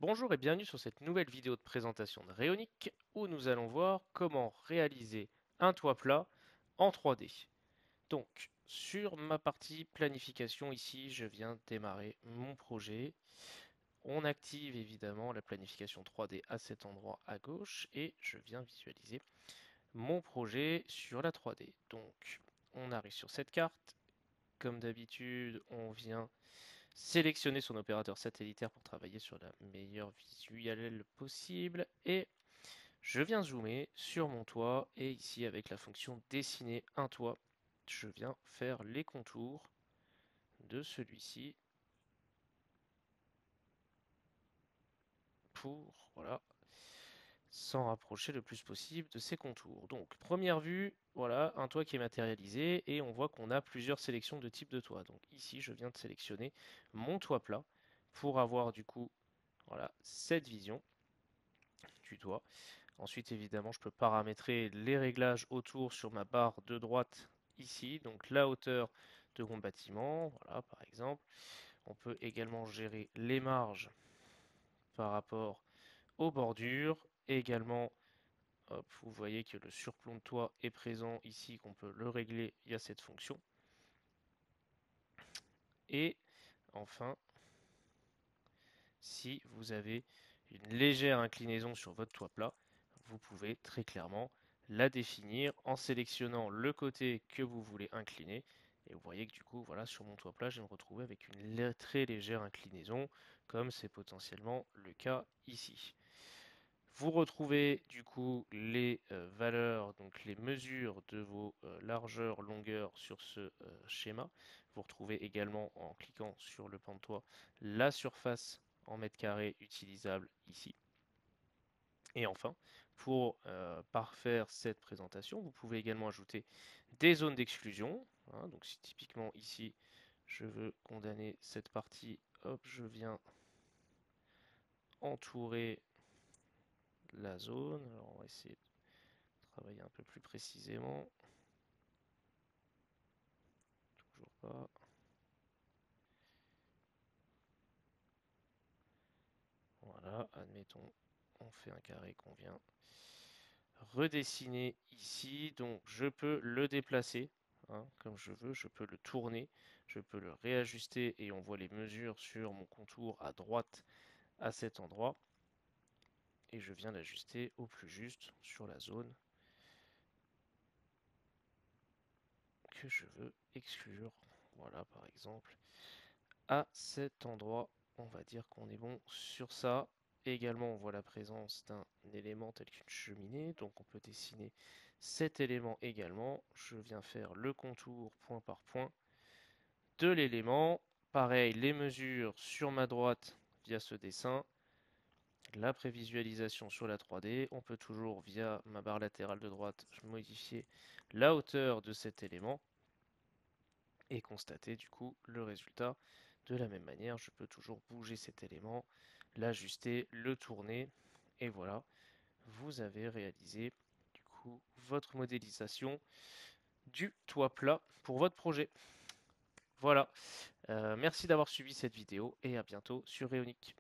Bonjour et bienvenue sur cette nouvelle vidéo de présentation de Rhéonic où nous allons voir comment réaliser un toit plat en 3D. Donc, sur ma partie planification ici, je viens de démarrer mon projet. On active évidemment la planification 3D à cet endroit à gauche et je viens visualiser mon projet sur la 3D. Donc, on arrive sur cette carte. Comme d'habitude, on vient sélectionner son opérateur satellitaire pour travailler sur la meilleure visuelle possible et je viens zoomer sur mon toit et ici avec la fonction dessiner un toit, je viens faire les contours de celui-ci pour voilà, s'en rapprocher le plus possible de ses contours. Donc première vue, voilà un toit qui est matérialisé et on voit qu'on a plusieurs sélections de types de toit. Donc ici je viens de sélectionner mon toit plat pour avoir du coup voilà, cette vision du toit. Ensuite, évidemment, je peux paramétrer les réglages autour sur ma barre de droite ici, donc la hauteur de mon bâtiment, voilà, par exemple. On peut également gérer les marges par rapport aux bordures. Et également, hop, vous voyez que le surplomb de toit est présent ici, qu'on peut le régler via cette fonction. Et enfin, si vous avez une légère inclinaison sur votre toit plat, vous pouvez très clairement la définir en sélectionnant le côté que vous voulez incliner. Et vous voyez que du coup, voilà, sur mon toit plat, je vais me retrouver avec une très légère inclinaison, comme c'est potentiellement le cas ici. Vous retrouvez du coup les valeurs, donc les mesures de vos largeurs, longueurs sur ce schéma. Vous retrouvez également en cliquant sur le pan de toit la surface en mètres carrés utilisable ici. Et enfin, pour parfaire cette présentation, vous pouvez également ajouter des zones d'exclusion. Hein, donc si typiquement ici, je veux condamner cette partie, hop, je viens entourer la zone. Alors on va essayer de travailler un peu plus précisément. Toujours pas. Voilà, admettons, on fait un carré qu'on vient redessiner ici. Donc je peux le déplacer hein, comme je veux, je peux le tourner, je peux le réajuster et on voit les mesures sur mon contour à droite à cet endroit. Et je viens l'ajuster au plus juste sur la zone que je veux exclure. Voilà par exemple. À cet endroit, on va dire qu'on est bon sur ça. Et également, on voit la présence d'un élément tel qu'une cheminée. Donc on peut dessiner cet élément également. Je viens faire le contour point par point de l'élément. Pareil, les mesures sur ma droite via ce dessin. La prévisualisation sur la 3D. On peut toujours, via ma barre latérale de droite, modifier la hauteur de cet élément et constater du coup le résultat. De la même manière, je peux toujours bouger cet élément, l'ajuster, le tourner, et voilà, vous avez réalisé du coup votre modélisation du toit plat pour votre projet. Voilà, merci d'avoir suivi cette vidéo et à bientôt sur Réonic.